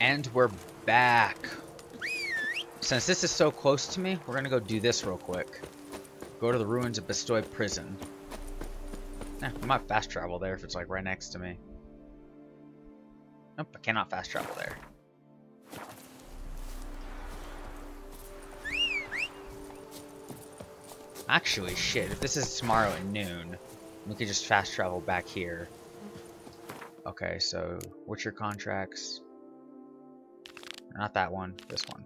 And we're back. Since this is so close to me, we're gonna go do this real quick. Go to the ruins of Bestoy Prison. I might fast travel there if it's like right next to me. Nope, I cannot fast travel there. Actually, shit, if this is tomorrow at noon, we could just fast travel back here. Okay, so what's your contracts? Not that one, this one.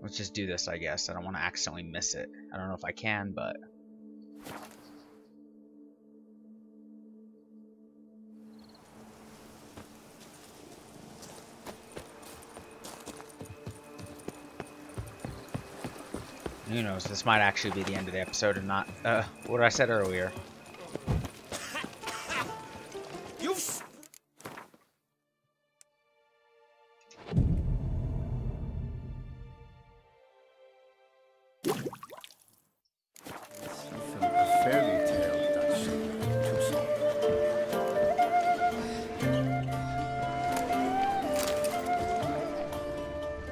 Let's just do this, I guess. I don't want to accidentally miss it. I don't know if I can, but... who knows, this might actually be the end of the episode and not, what I said earlier.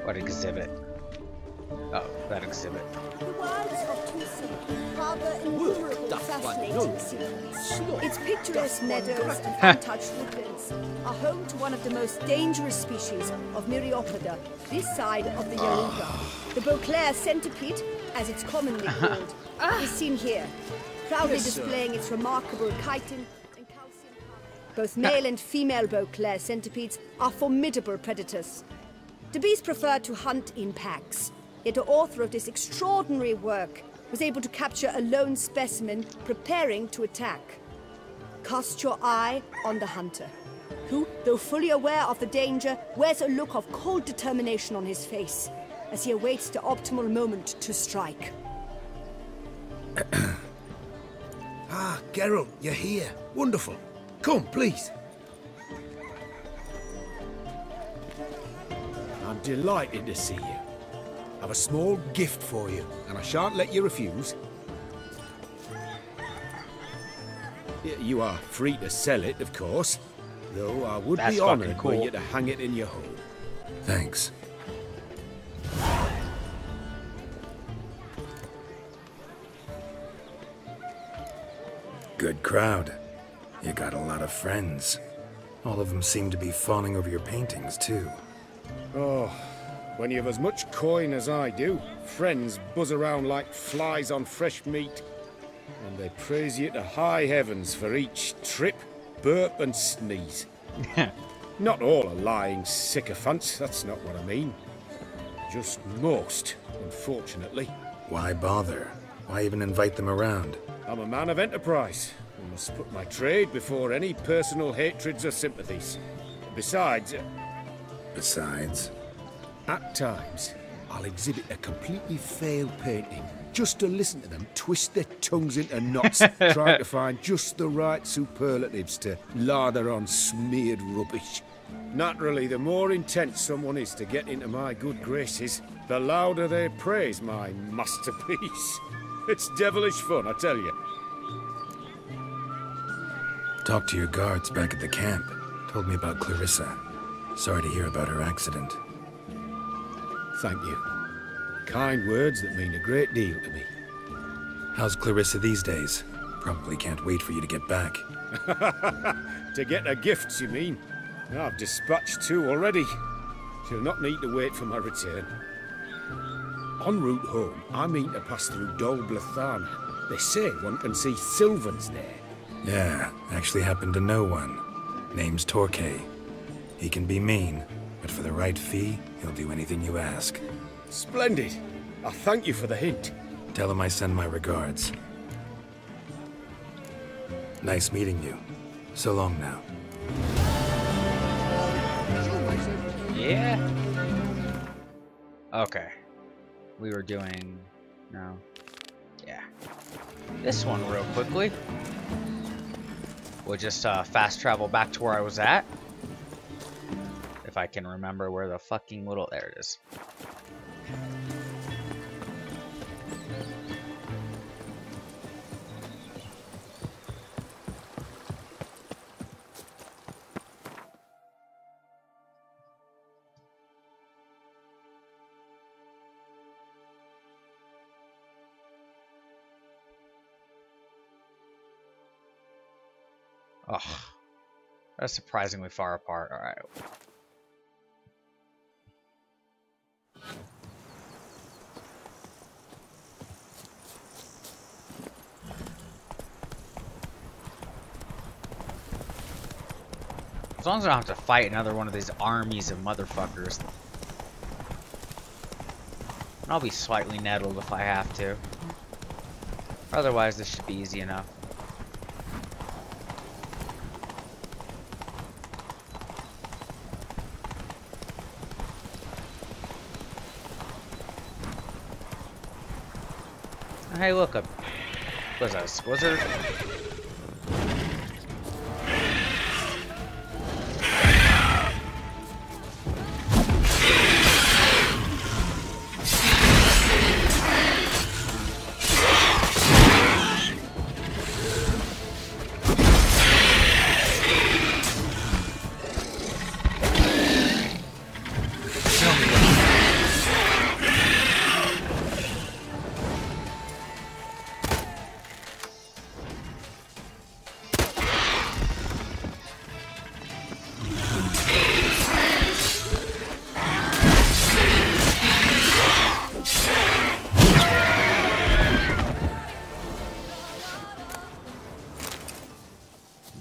What exhibit? Oh, that exhibit. The wilds of Tucson harbor innumerable fascinating scenes. Its picturesque meadows and untouched woodlands are home to one of the most dangerous species of Myriapoda this side of the Yaluga. The Beauclair centipede, as it's commonly called, is seen here, proudly displaying its remarkable chitin and calcium carbonate. Both male and female Beauclair centipedes are formidable predators. The bees prefer to hunt in packs, yet the author of this extraordinary work was able to capture a lone specimen preparing to attack. Cast your eye on the hunter, who, though fully aware of the danger, wears a look of cold determination on his face as he awaits the optimal moment to strike. Ah, Geralt, you're here. Wonderful. Come, please. I'm delighted to see you. I've a small gift for you, and I shan't let you refuse. You are free to sell it, of course, though I would be honoured were you to hang it in your home. Thanks. Good crowd. You got a lot of friends. All of them seem to be fawning over your paintings, too. Oh, when you have as much coin as I do, friends buzz around like flies on fresh meat. And they praise you to high heavens for each trip, burp and sneeze. Not all are lying sycophants, that's not what I mean. Just most, unfortunately. Why bother? Why even invite them around? I'm a man of enterprise. I must put my trade before any personal hatreds or sympathies. Besides... Besides? At times, I'll exhibit a completely failed painting just to listen to them twist their tongues into knots, trying to find just the right superlatives to lather on smeared rubbish. Naturally, the more intent someone is to get into my good graces, the louder they praise my masterpiece. It's devilish fun, I tell you. Talked to your guards back at the camp. Told me about Clarissa. Sorry to hear about her accident. Thank you. Kind words that mean a great deal to me. How's Clarissa these days? Probably can't wait for you to get back. To get her gifts, you mean? I've dispatched 2 already. She'll not need to wait for my return. En route home, I mean to pass through Dol Blathana. They say one can see Sylvans there. Yeah, actually happen to know one. Name's Torquay. He can be mean, but for the right fee, he'll do anything you ask. Splendid. I thank you for the hint. Tell him I send my regards. Nice meeting you. So long now. Yeah. Okay. We were doing... No. Yeah. This one real quickly. We'll just fast travel back to where I was at. If I can remember where the fucking little... There it is. Ugh. That's surprisingly far apart. Alright. As long as I don't have to fight another one of these armies of motherfuckers. And I'll be slightly nettled if I have to. Otherwise, this should be easy enough. Hey, look, what was that, a Squizzard?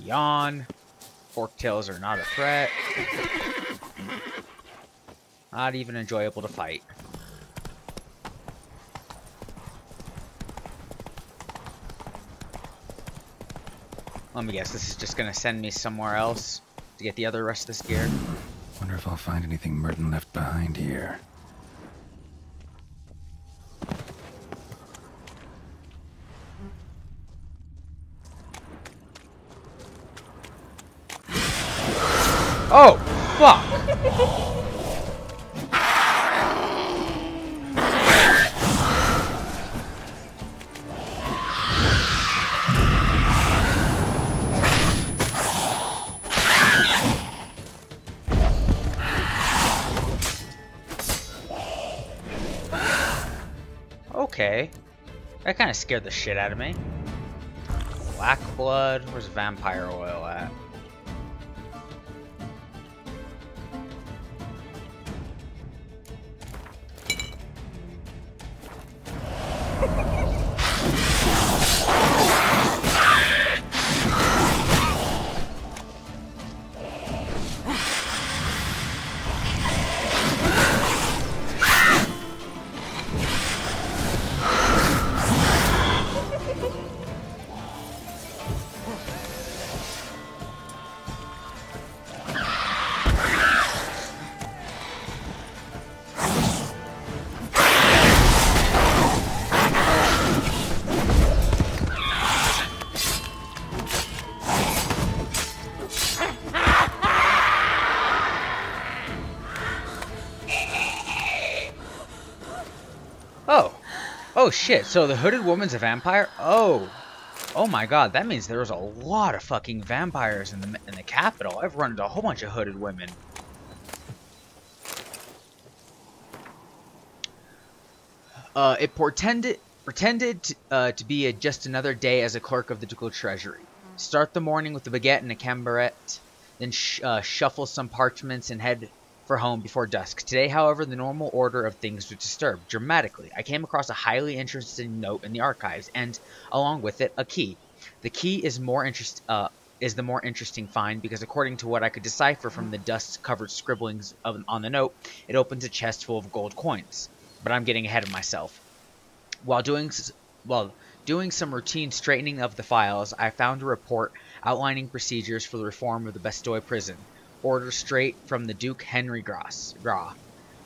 Yawn. Forktails are not a threat. Not even enjoyable to fight. Let me guess, this is just gonna send me somewhere else to get the other rest of this gear. Wonder if I'll find anything Merton left behind here. Oh, fuck! Okay. That kind of scared the shit out of me. Black blood? Where's vampire oil at? Oh shit, so the hooded woman's a vampire? Oh my god, that means there's a lot of fucking vampires in the capital. I've run into a whole bunch of hooded women. It pretended to be just another day as a clerk of the ducal treasury. Start the morning with a baguette and a cambaret, then shuffle some parchments and head for home before dusk. Today, however, the normal order of things was disturbed dramatically. I came across a highly interesting note in the archives, and along with it, a key. The key is the more interesting find because, according to what I could decipher from the dust-covered scribblings on the note, it opens a chest full of gold coins. But I'm getting ahead of myself. While doing some routine straightening of the files, I found a report outlining procedures for the reform of the Bastille prison. Order straight from the Duke Henry Gras.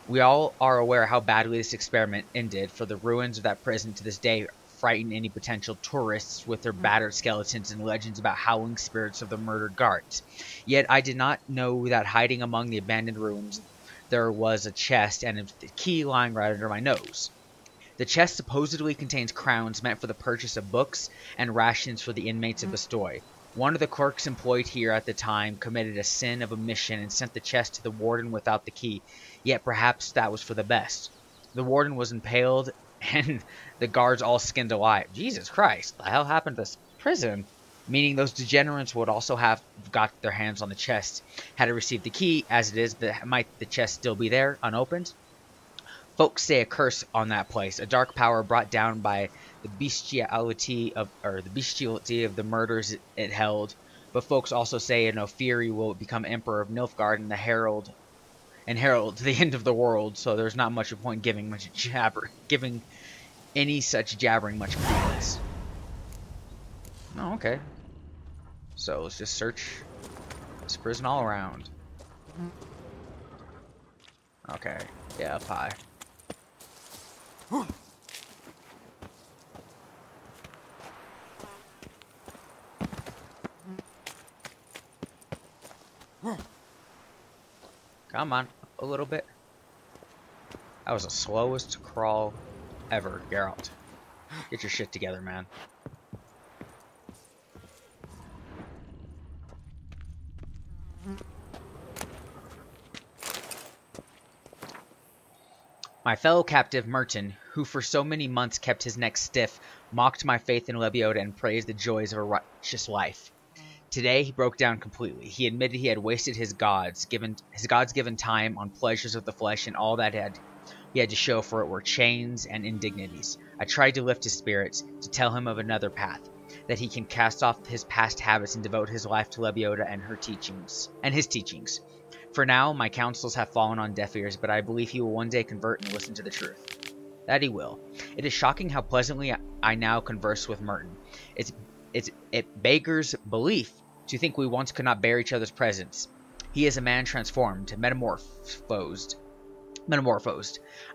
We all are aware how badly this experiment ended, for the ruins of that prison to this day frighten any potential tourists with their battered skeletons and legends about howling spirits of the murdered guards. Yet I did not know that hiding among the abandoned ruins there was a chest and a key lying right under my nose. The chest supposedly contains crowns meant for the purchase of books and rations for the inmates of Bastille. One of the clerks employed here at the time committed a sin of omission and sent the chest to the warden without the key, yet perhaps that was for the best. The warden was impaled and the guards all skinned alive. Jesus Christ, what the hell happened to this prison? meaning those degenerates would also have got their hands on the chest. Had I received the key, as it is, might the chest still be there, unopened? Folks say a curse on that place, a dark power brought down by the bestiality of the murders it held. But folks also say Ofiri will become emperor of Nilfgaard and herald the end of the world. So there's not much point giving any such jabbering much credence. Oh, okay. So let's just search this prison all around. Okay, yeah, up high. Come on, a little bit. That was the slowest crawl ever, Geralt. Get your shit together, man. My fellow captive, Merton, who for so many months kept his neck stiff, mocked my faith in Lebioda and praised the joys of a righteous life. Today he broke down completely. He admitted he had wasted his God's given time on pleasures of the flesh, and all that he had to show for it were chains and indignities. I tried to lift his spirits, to tell him of another path, that he can cast off his past habits and devote his life to Lebioda and his teachings. For now, my counsels have fallen on deaf ears, but I believe he will one day convert and listen to the truth. That he will. It is shocking how pleasantly I now converse with Merton. It beggars belief to think we once could not bear each other's presence. He is a man transformed, metamorphosed.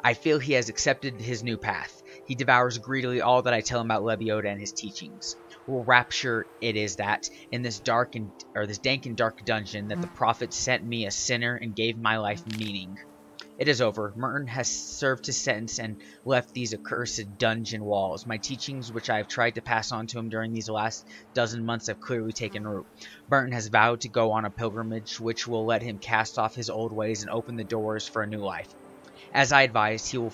I feel he has accepted his new path. He devours greedily all that I tell him about Lebioda and his teachings. Well, rapture it is that, in this dank and dark dungeon, that the prophet sent me a sinner and gave my life meaning. It is over. Merton has served his sentence and left these accursed dungeon walls. My teachings, which I have tried to pass on to him during these last dozen months, have clearly taken root. Merton has vowed to go on a pilgrimage which will let him cast off his old ways and open the doors for a new life. As I advised, he will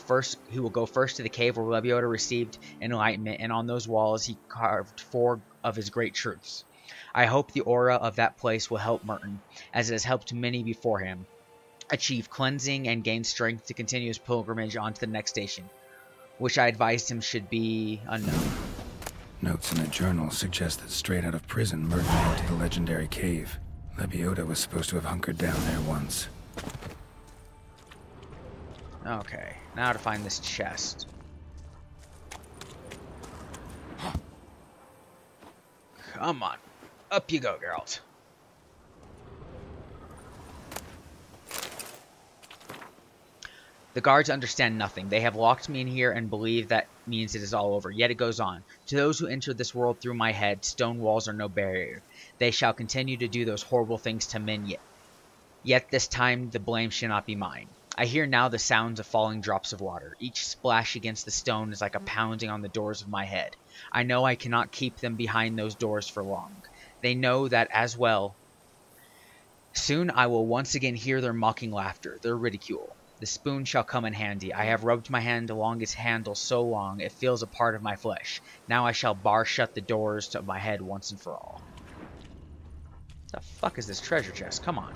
go first to the cave where Lebioda received enlightenment, and on those walls he carved 4 of his great truths. I hope the aura of that place will help Merton, as it has helped many before him, achieve cleansing and gain strength to continue his pilgrimage on to the next station, which I advised him should be unknown. Notes in a journal suggest that straight out of prison, Merton went to the legendary cave. Lebioda was supposed to have hunkered down there once. Okay, now to find this chest. Come on. Up you go, Geralt. The guards understand nothing. They have locked me in here and believe that means it is all over. Yet it goes on. To those who enter this world through my head, stone walls are no barrier. They shall continue to do those horrible things to men yet this time the blame shall not be mine. I hear now the sounds of falling drops of water. Each splash against the stone is like a pounding on the doors of my head. I know I cannot keep them behind those doors for long. They know that as well. Soon I will once again hear their mocking laughter, their ridicule. The spoon shall come in handy. I have rubbed my hand along its handle so long it feels a part of my flesh. Now I shall bar shut the doors of my head once and for all. What the fuck is this treasure chest? Come on.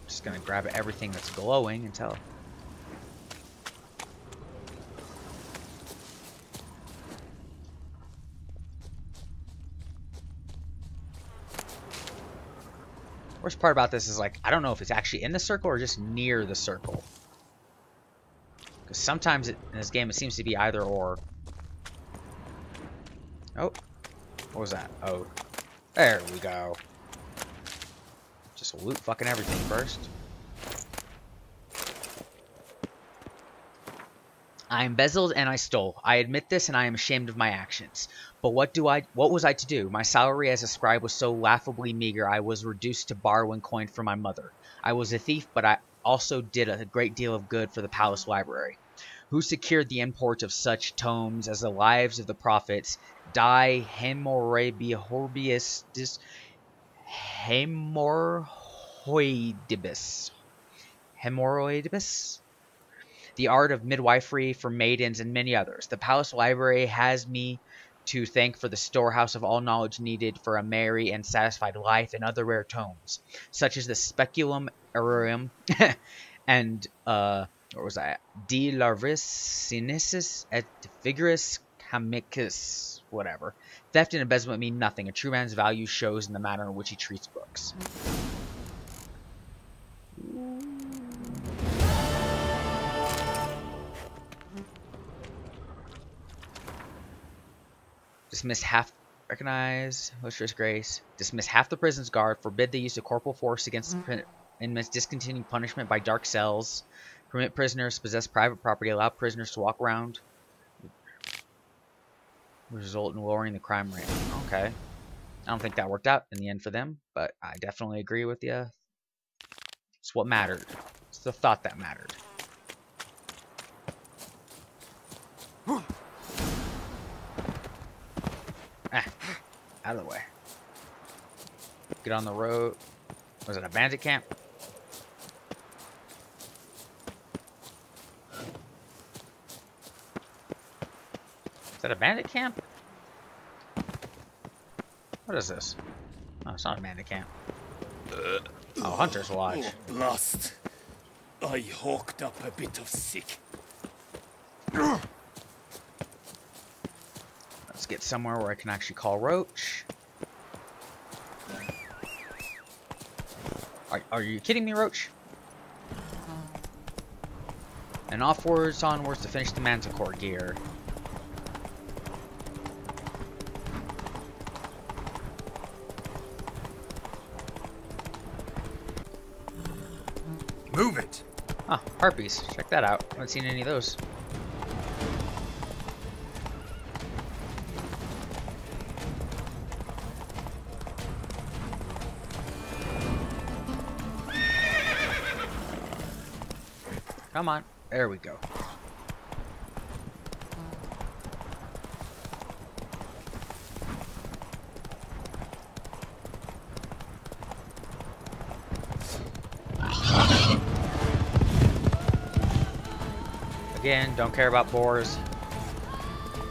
Just gonna grab everything that's glowing until... Worst part about this is, like, I don't know if it's actually in the circle or just near the circle. Because sometimes in this game it seems to be either or. Oh. What was that? Oh. There we go. Just loot fucking everything first. I embezzled and I stole. I admit this and I am ashamed of my actions. But what was I to do? My salary as a scribe was so laughably meager I was reduced to borrowing coin from my mother. I was a thief, but I also did a great deal of good for the palace library. Who secured the import of such tomes as the lives of the prophets, Die Hemorrhabiorbius Hemorrhoidibus, The Art of Midwifery for Maidens, and many others. The Palace Library has me to thank for the storehouse of all knowledge needed for a merry and satisfied life, and other rare tomes, such as the Speculum Aureum and what was that? De Larvis Sinensis et Figuris Camicus, whatever. Theft and embezzlement mean nothing. A true man's value shows in the manner in which he treats books. Dismiss half. Recognize. Illustrious grace. Dismiss half the prison's guard. Forbid the use of corporal force against inmates. Discontinue punishment by dark cells. Permit prisoners to possess private property. Allow prisoners to walk around. Result in lowering the crime rate. Okay. I don't think that worked out in the end for them, but I definitely agree with you. It's what mattered. It's the thought that mattered. Out of the way. Get on the road. Was it a bandit camp? Is that a bandit camp? What is this? Oh, it's not a bandit camp. Oh, Hunter's Lodge. Oh, blast. I hawked up a bit of sick. Let's get somewhere where I can actually call Roach. Are you kidding me, Roach? And offwards, onwards to finish the Manticore gear. Move it! Oh, harpies. Check that out. I haven't seen any of those. Come on. There we go. Again, don't care about boars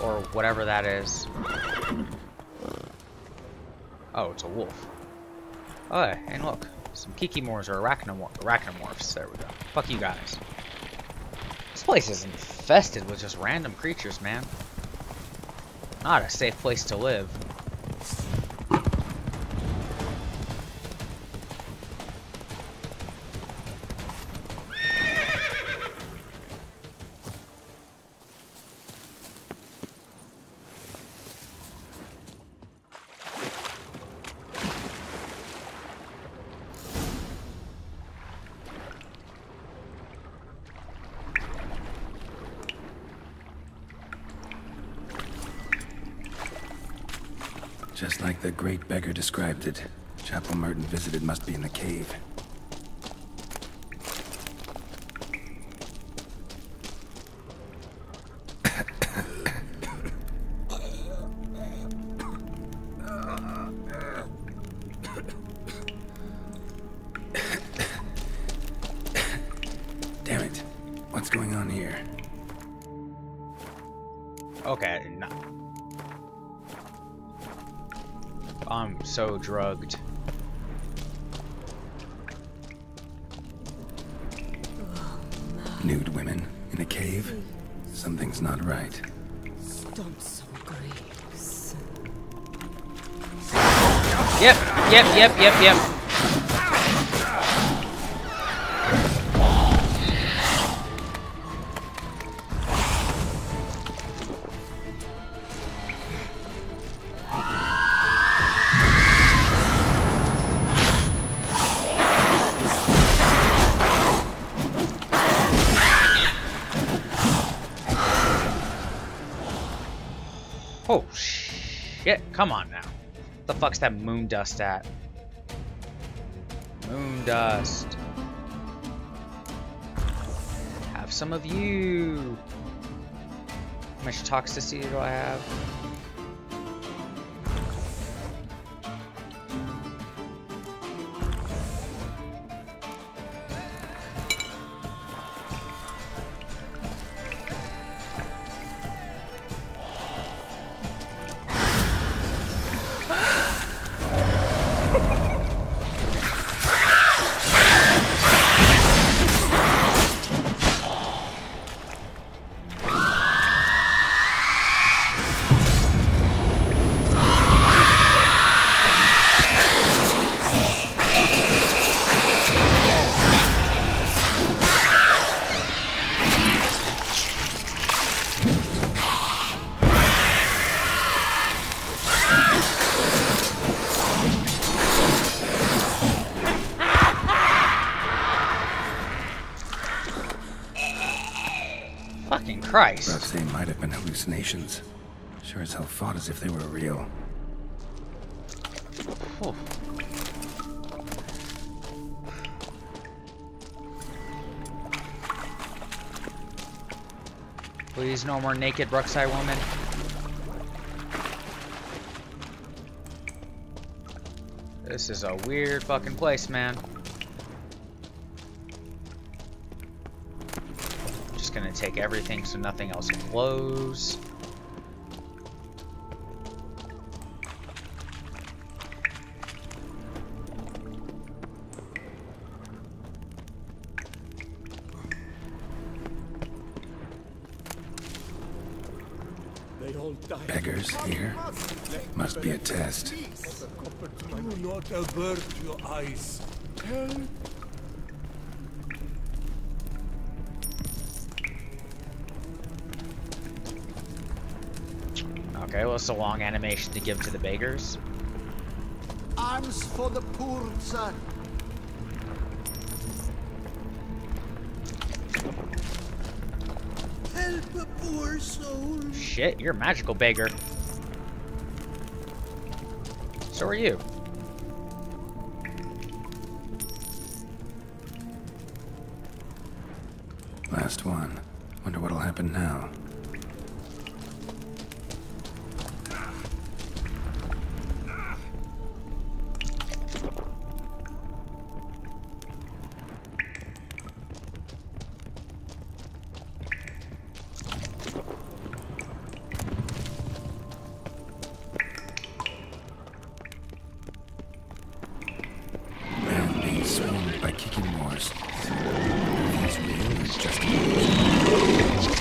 or whatever that is. Oh, it's a wolf. Oh, and look, some kikimores or arachnomorphs. There we go. Fuck you guys. This place is infested with just random creatures, man. Not a safe place to live. Just like the great beggar described it, Chapel Merton visited must be in the cave. Damn it. What's going on here? Okay, no. I'm so drugged. Nude women in a cave? Something's not right. Stomp some graves. Yep. Oh, shit. Come on now. What the fuck's that moon dust at? Moon dust. Have some of you. How much toxicity do I have? Fucking Christ. Perhaps they might have been hallucinations. Sure as hell fought as if they were real. Whew. Please, no more naked Bruxai woman. This is a weird fucking place, man. Just gonna take everything so nothing else glows. Beggars here? Must be a test. Do not avert your eyes. Help. Okay, well, it's a long animation to give to the beggars. Arms for the poor, son. Help a poor soul. Shit, you're a magical beggar. So are you. Last one. Wonder what'll happen now. Man being swooned by kicking moors. Are these real or just illusion?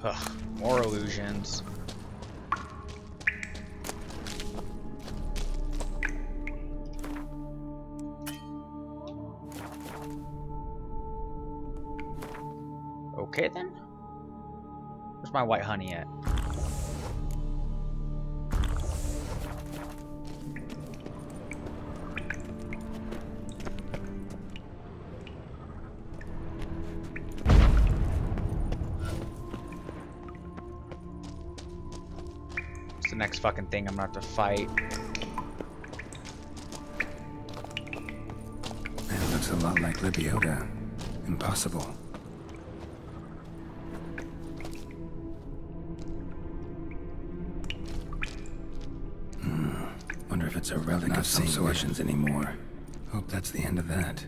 Ugh, more illusions. Okay then. Where's my white honey at? It's the next fucking thing I'm gonna have to fight. Man, looks a lot like Lebioda. Impossible. Wonder if it's a relic of some sort anymore. Hope that's the end of that.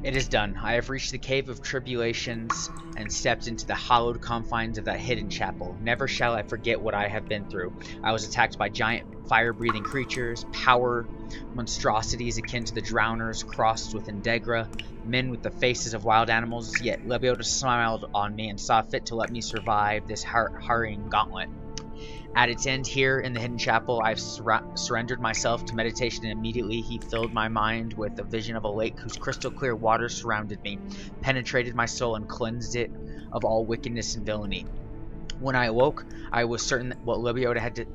It is done. I have reached the Cave of Tribulations and stepped into the hallowed confines of that hidden chapel. Never shall I forget what I have been through. I was attacked by giant fire-breathing creatures, power monstrosities akin to the drowners crossed with Indegra, men with the faces of wild animals, yet Lebioda smiled on me and saw fit to let me survive this hurrying gauntlet. At its end here in the hidden chapel, I've surrendered myself to meditation, and immediately he filled my mind with a vision of a lake whose crystal clear waters surrounded me, penetrated my soul, and cleansed it of all wickedness and villainy. When I awoke, I was certain that what Lebioda had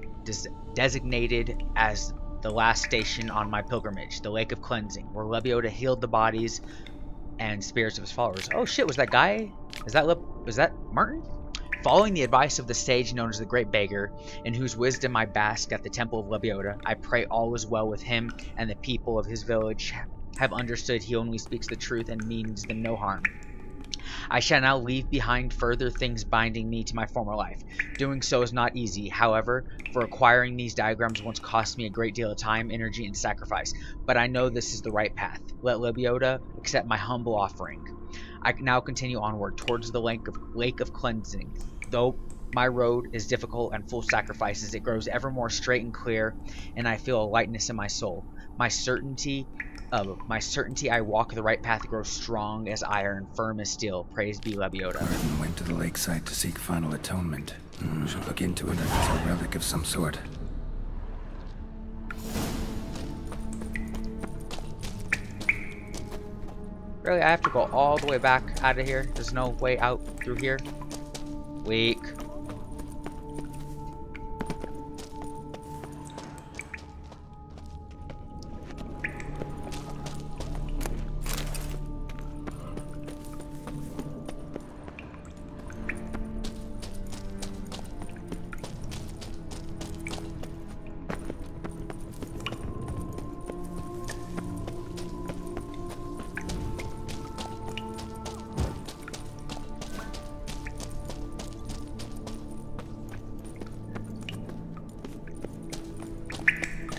designated as the last station on my pilgrimage, the Lake of Cleansing, where Lebioda healed the bodies and spirits of his followers. Oh shit, was that guy? Was that Martin? Following the advice of the sage known as the Great Beggar, in whose wisdom I bask at the temple of Lebioda, I pray all is well with him and the people of his village have understood he only speaks the truth and means them no harm. I shall now leave behind further things binding me to my former life. Doing so is not easy, however, for acquiring these diagrams once cost me a great deal of time, energy, and sacrifice. But I know this is the right path. Let Lebioda accept my humble offering. I now continue onward towards the Lake of Cleansing. Though my road is difficult and full of sacrifices, it grows ever more straight and clear, and I feel a lightness in my soul. My certainty I walk the right path grows strong as iron, firm as steel. Praise be Lebioda. Martin went to the lakeside to seek final atonement. Should look into it if it's a relic of some sort. Really, I have to go all the way back out of here? There's no way out through here? Weak.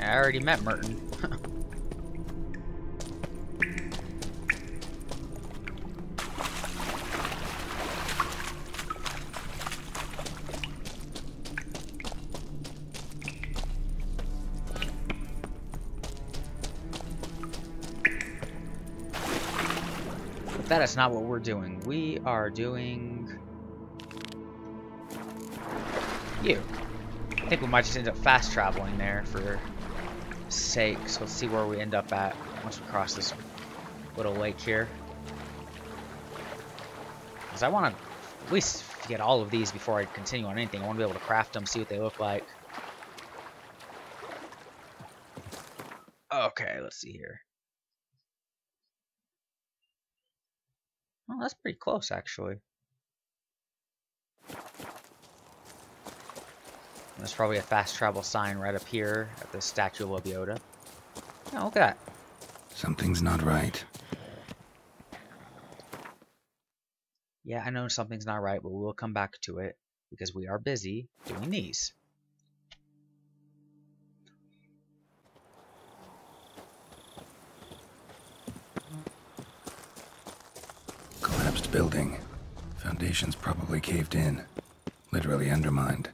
I already met Merton. But that is not what we're doing. We are doing you. I think we might just end up fast traveling there for sake. So let's see where we end up at once we cross this little lake here. Because I want to at least get all of these before I continue on anything. I want to be able to craft them, see what they look like. Okay, let's see here. Oh, that's pretty close, actually. There's probably a fast travel sign right up here at the statue of Lebioda. Oh, look at that. Something's not right. Yeah, I know something's not right, but we'll come back to it because we are busy doing these. Collapsed building. Foundations probably caved in. Literally undermined.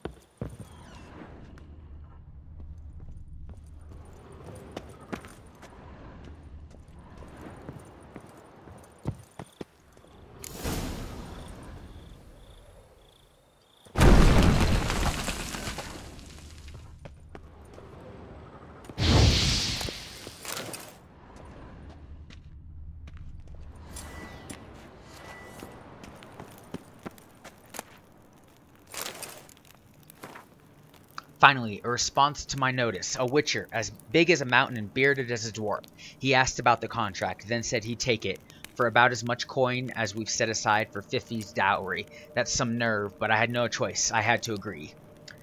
Finally, a response to my notice. A witcher, as big as a mountain and bearded as a dwarf. He asked about the contract, then said he'd take it, for about as much coin as we've set aside for Fifi's dowry. That's some nerve, but I had no choice. I had to agree.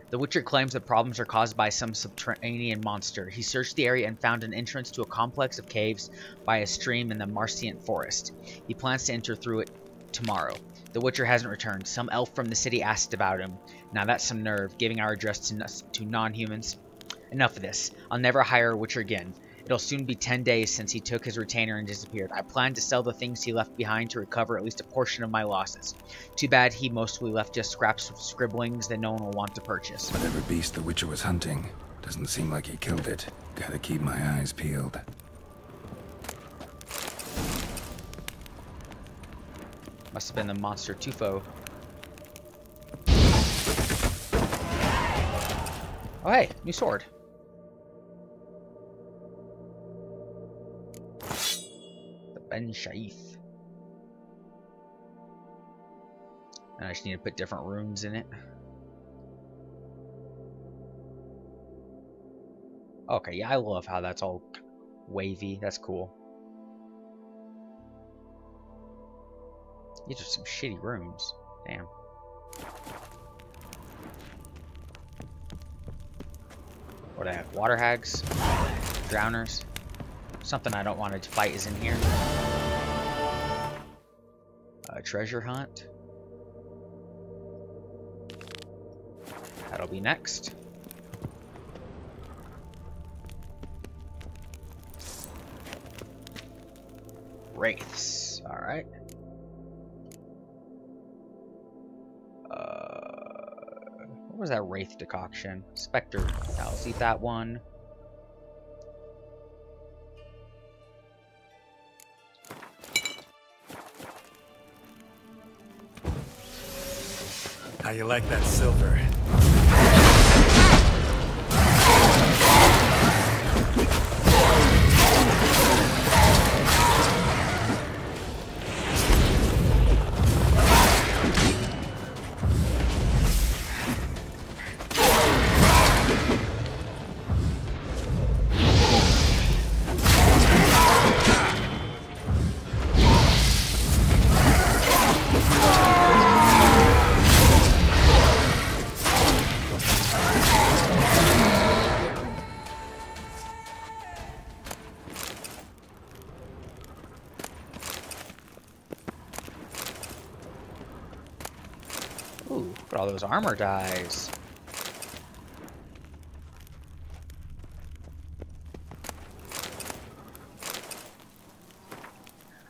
The witcher claims the problems are caused by some subterranean monster. He searched the area and found an entrance to a complex of caves by a stream in the Marciant forest. He plans to enter through it tomorrow. The witcher hasn't returned. Some elf from the city asked about him. Now that's some nerve, giving our address to non-humans. Enough of this. I'll never hire a witcher again. It'll soon be 10 days since he took his retainer and disappeared. I plan to sell the things he left behind to recover at least a portion of my losses. Too bad he mostly left just scraps of scribblings that no one will want to purchase. Whatever beast the witcher was hunting, Doesn't seem like he killed it. Gotta keep my eyes peeled. Must have been the monster Tufo. Oh hey, new sword. The Ben Shaif. And I just need to put different runes in it. Okay, yeah, I love how that's all wavy. That's cool. These are some shitty runes. Damn. What do I have? Water hags? Drowners? Something I don't want to fight is in here. Treasure hunt. That'll be next. Wraiths. Alright. What was that Wraith decoction? Spectre. I'll eat that one. How you like that silver? Ooh, look at all those armor dies.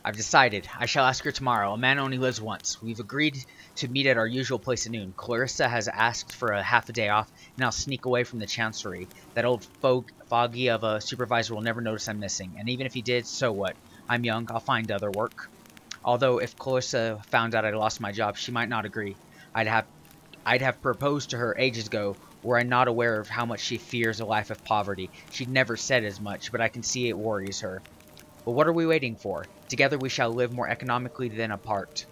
I've decided. I shall ask her tomorrow. A man only lives once. We've agreed to meet at our usual place at noon. Clarissa has asked for a half a day off, and I'll sneak away from the chancery. That old foggy of a supervisor will never notice I'm missing. And even if he did, so what? I'm young. I'll find other work. Although if Clarissa found out I lost my job, she might not agree. I'd have proposed to her ages ago, were I not aware of how much she fears a life of poverty. She'd never said as much, but I can see it worries her. But what are we waiting for? Together we shall live more economically than apart.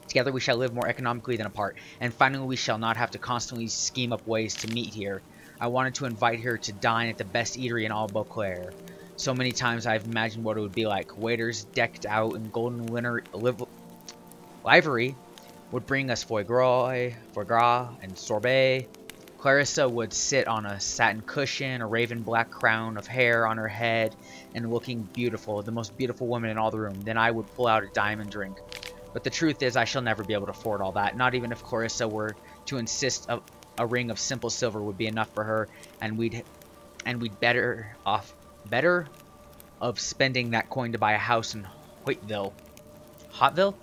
Together we shall live more economically than apart, and finally we shall not have to constantly scheme up ways to meet here. I wanted to invite her to dine at the best eatery in all Beauclair. So many times I've imagined what it would be like. Waiters decked out in golden livery would bring us foie gras, and sorbet. Clarissa would sit on a satin cushion, a raven black crown of hair on her head, and looking beautiful, the most beautiful woman in all the room. Then I would pull out a diamond drink. But the truth is, I shall never be able to afford all that, not even if Clarissa were to insist a ring of simple silver would be enough for her, and we'd better of spending that coin to buy a house in Hotville,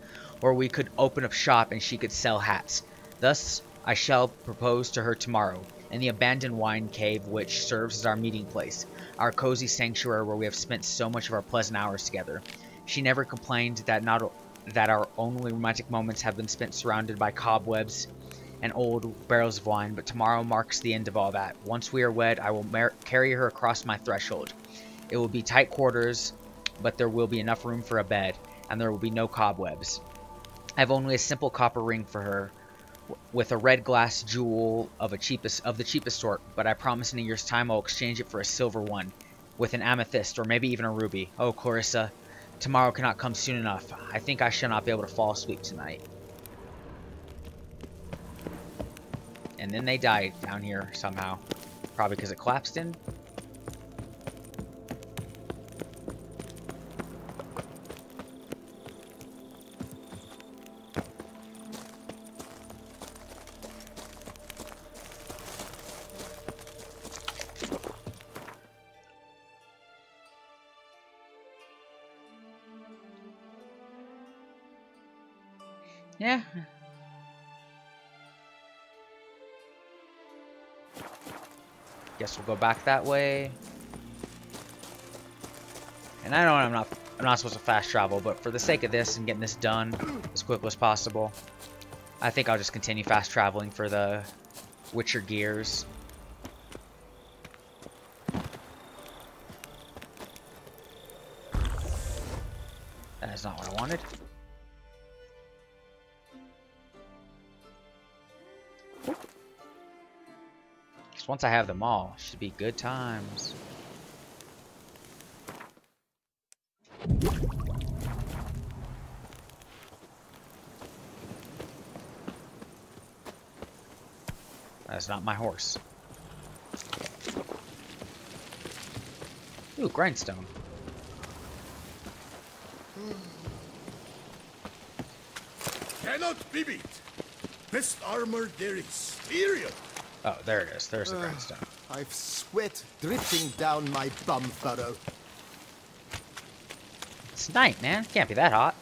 or we could open a shop and she could sell hats. Thus, I shall propose to her tomorrow, in the abandoned wine cave which serves as our meeting place, our cozy sanctuary where we have spent so much of our pleasant hours together. She never complained that our only romantic moments have been spent surrounded by cobwebs and old barrels of wine, but tomorrow marks the end of all that. Once we are wed, I will carry her across my threshold. It will be tight quarters, but there will be enough room for a bed, and there will be no cobwebs. I have only a simple copper ring for her, with a red glass jewel of the cheapest sort, but I promise in a year's time I'll exchange it for a silver one, with an amethyst or maybe even a ruby. Oh, Clarissa, tomorrow cannot come soon enough. I think I shall not be able to fall asleep tonight. And then they died down here somehow. Probably because it collapsed in. Yeah. Guess we'll go back that way. And I know I'm not supposed to fast travel, but for the sake of this and getting this done as quickly as possible, I think I'll just continue fast traveling for the Witcher gears. That is not what I wanted. Because once I have them all, it should be good times. That's not my horse. Ooh, grindstone. Cannot be beat. Best armor there is. Period. Oh, there it is. There's the grindstone. I've sweat dripping down my bum furrow. It's night, man. Can't be that hot.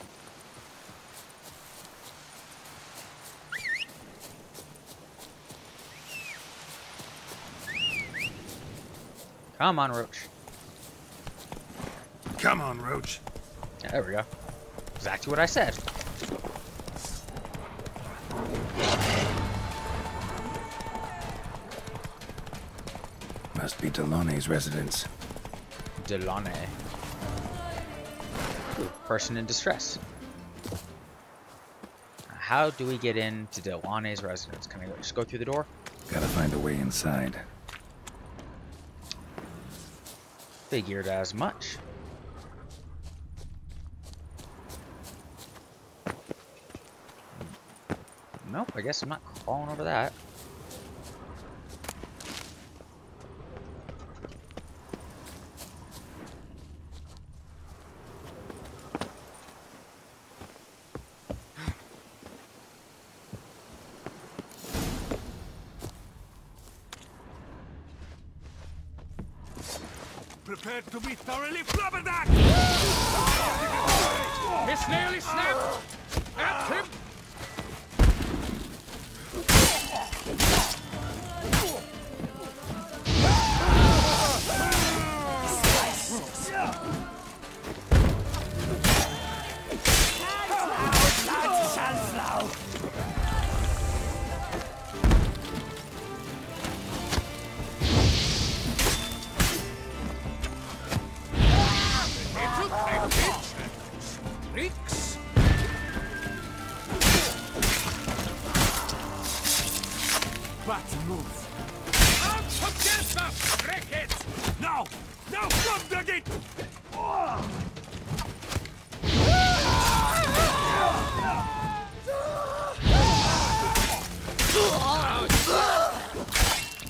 Come on, Roach. Come on, Roach. Yeah, there we go. Exactly what I said. Must be Delaunay's residence. Delaunay. Ooh, person in distress. How do we get into Delaunay's residence? Can I just go through the door? Gotta find a way inside. Figured as much. Nope, I guess I'm not crawling over that. Prepare to be thoroughly flabbergasted! Miss nearly snapped! At him!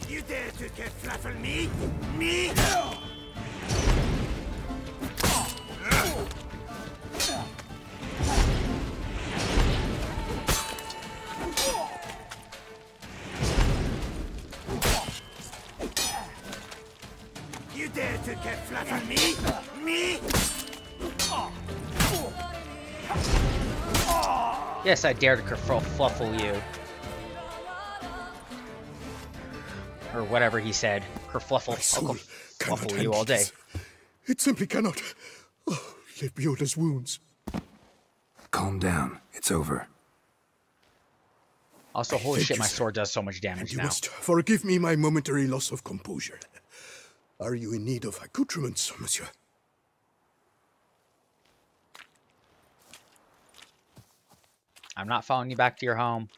You dare to get fluffle me? Me? You dare to get fluffle me? Me? Yes, I dare to kerfluffle you. Or whatever he said. Kerfluffle. My soul I'll cannot kerfluffle you handle all day. this. It simply cannot. Oh, Lebioda's wounds. Calm down. It's over. Also, holy Thank shit, you, my sir. sword does so much And damage you now. must forgive me my momentary loss of composure. Are you in need of accoutrements, monsieur? I'm not following you back to your home.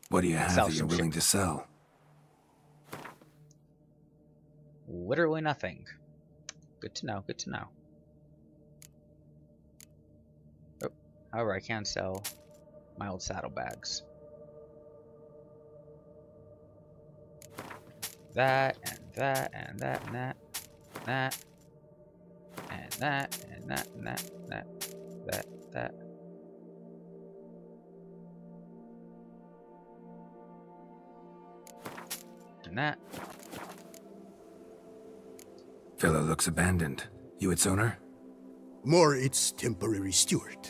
What do you have Sell that you're some willing shit. to sell? Literally nothing. Good to know, good to know. Oh, however, I can sell my old saddlebags. That, and that, and that, and that, and that, and that, and that, and that, and that. And that. Villa looks abandoned. You its owner? More its temporary steward.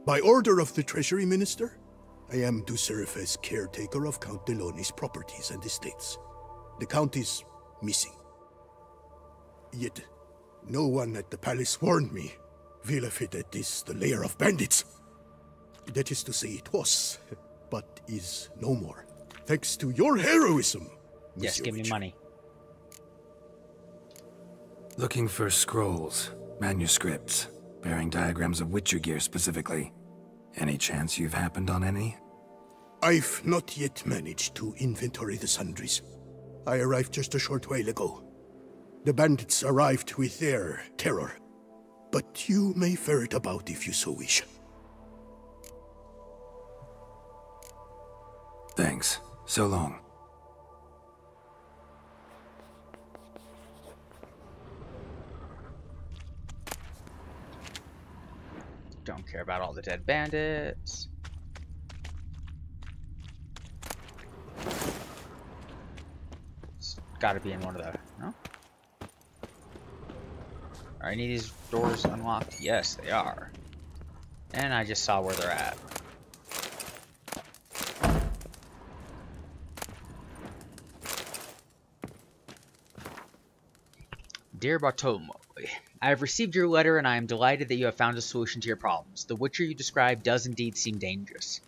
By order of the Treasury Minister, I am to serve as caretaker of Count Deloni's properties and estates. The Count is missing. Yet, no one at the palace warned me. Villafedet is the lair of bandits. That is to say, it was, but is no more. Thanks to your heroism, Yes, give me Witcher. money. Looking for scrolls, manuscripts, bearing diagrams of Witcher gear specifically. Any chance you've happened on any? I've not yet managed to inventory the sundries. I arrived just a short while ago. The bandits arrived with their terror. But you may ferret about if you so wish. Thanks. So long. Don't care about all the dead bandits. It's gotta be in one of the... No? Are any of these doors unlocked? Yes, they are. And I just saw where they're at. Dear Bartolomeo, I have received your letter and I am delighted that you have found a solution to your problems. The Witcher you describe does indeed seem dangerous,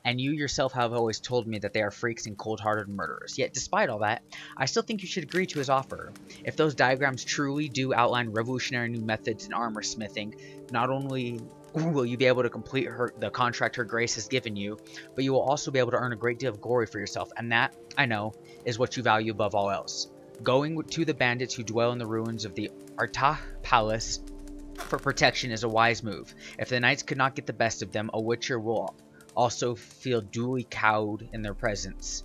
and you yourself have always told me that they are freaks and cold-hearted murderers. Yet despite all that, I still think you should agree to his offer. If those diagrams truly do outline revolutionary new methods in armor smithing, not only will you be able to complete the contract her grace has given you, but you will also be able to earn a great deal of glory for yourself, and that, I know, is what you value above all else. Going to the bandits who dwell in the ruins of the Artah Palace for protection is a wise move. If the knights could not get the best of them, a Witcher will also feel duly cowed in their presence.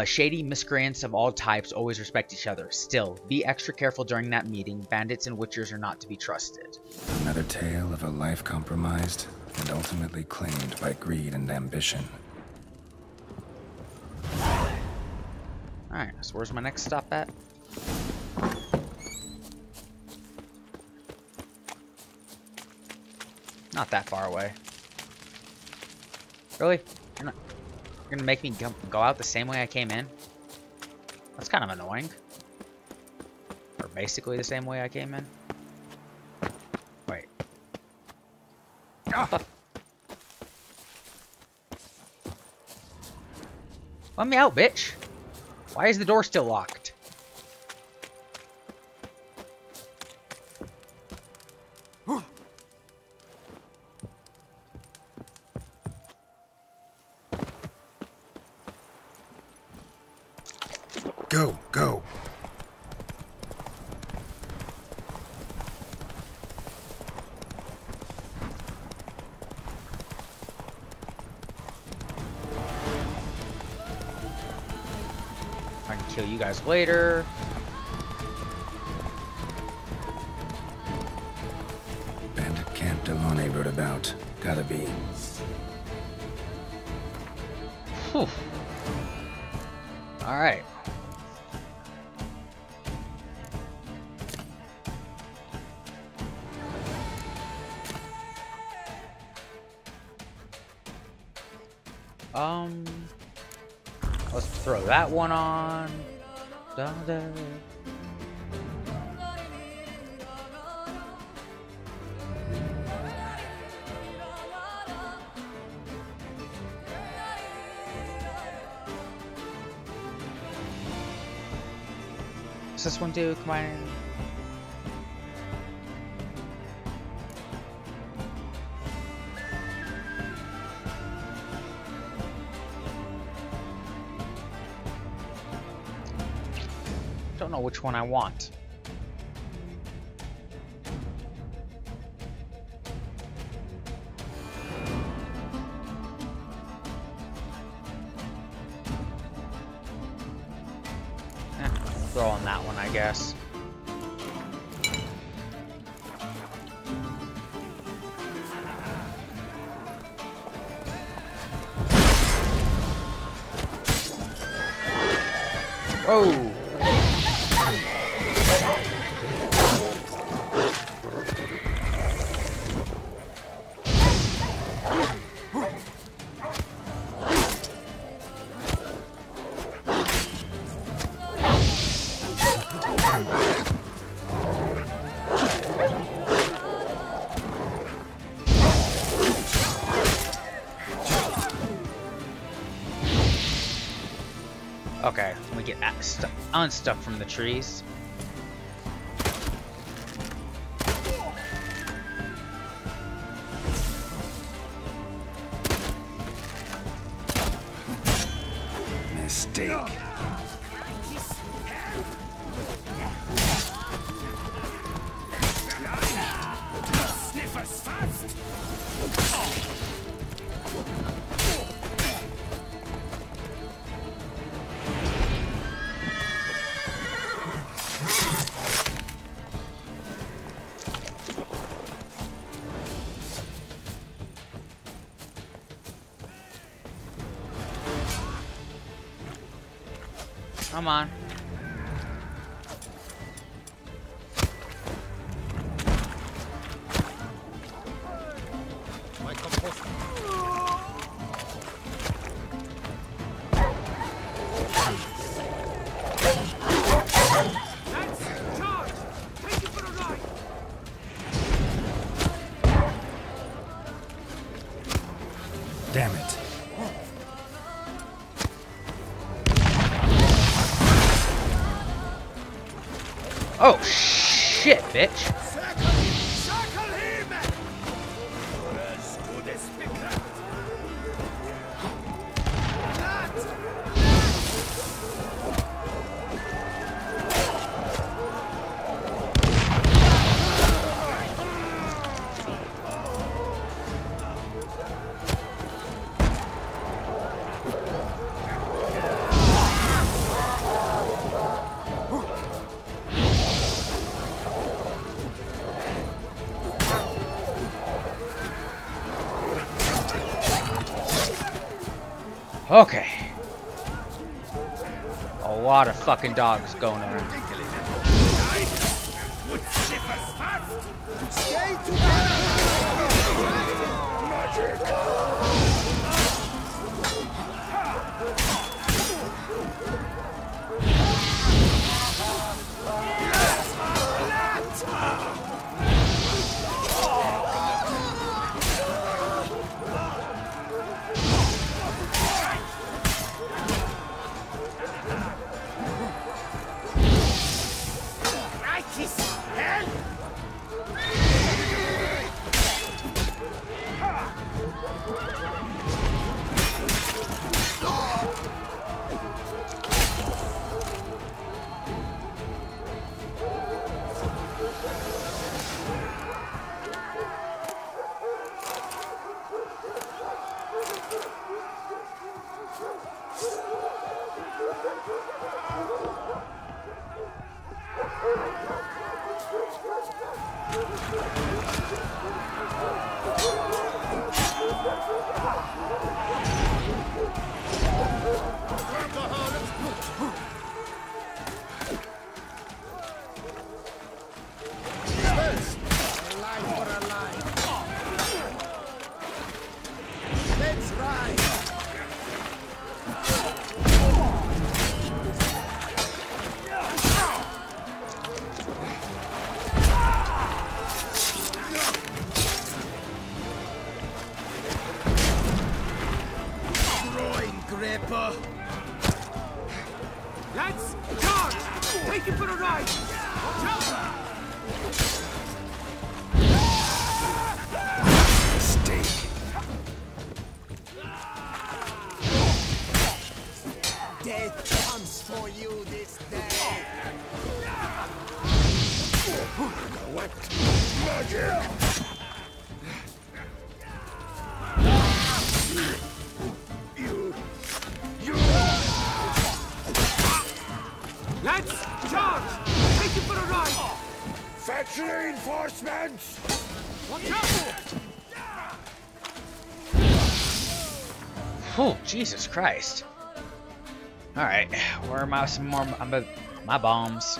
Shady miscreants of all types always respect each other. Still, be extra careful during that meeting. Bandits and Witchers are not to be trusted. Another tale of a life compromised and ultimately claimed by greed and ambition. Alright, so where's my next stop at? Not that far away. Really? You're gonna make me go out the same way I came in? That's kind of annoying. Or basically the same way I came in. Wait. What the? Let me out, bitch! Why is the door still locked? Go, go. I can kill you guys later. Bandit Camp Delone wrote about. Gotta be. Whew. Alright. Let's throw that one on. Da, da. What's this one do? Come on. Don't know which one I want. Throw on that one, I guess. Whoa! Okay, we get unstuck from the trees. Mistake. Sniffers fast! Come on. My compost. Let's charge! Take it for a ride! Damn it. Oh shit, bitch. Circle him! As good as begun. Okay. A lot of fucking dogs going around. Stay together! Lads, charge! Take it for a ride! Watch out! Mistake. Death comes for you this day. What magic? Lads, charge! Take it for a ride! Fetch reinforcements! Watch out! Oh, Jesus Christ. Alright, where are my bombs?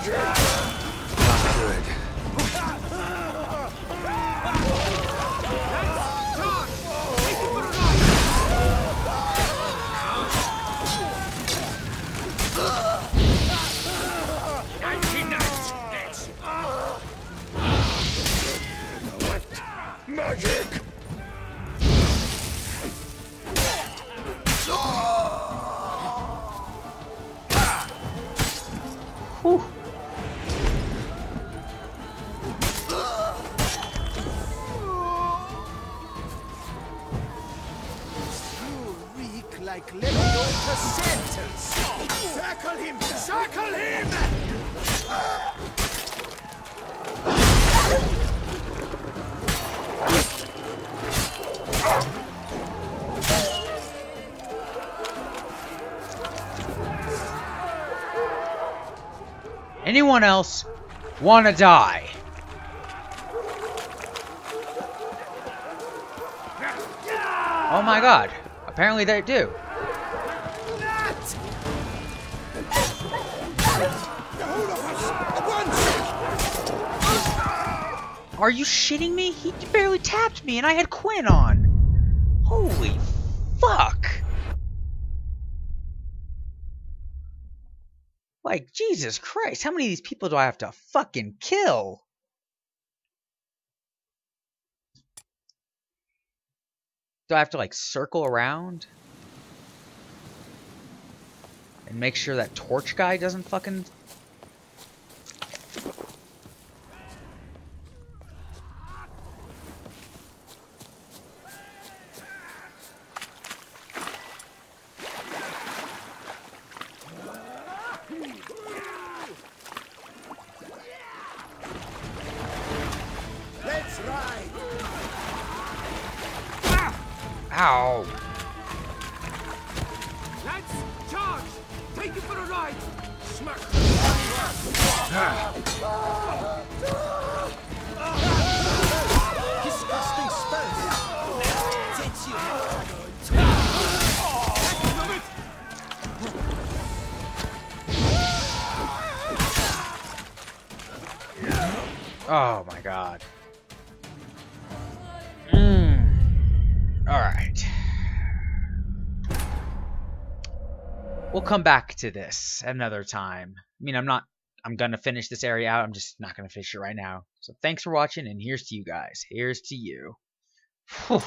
Charge! Take it for a ride! magic! Whew. You reek like Lebioda sentence. Circle him! Circle him! Anyone else wanna die? Oh my god. Apparently they do. Are you shitting me? He barely tapped me and I had Quinn on. Holy fuck. Like, Jesus Christ, how many of these people do I have to fucking kill? Do I have to, like, circle around? And make sure that torch guy doesn't fucking... Let's ride! Ow! Lads, charge! Take it for a ride! Smack! Disgusting spells! Teach you! Oh my god. Alright. We'll come back to this another time. I mean, I'm gonna finish this area out. I'm just not gonna finish it right now. So thanks for watching, and here's to you guys. Here's to you. Whew.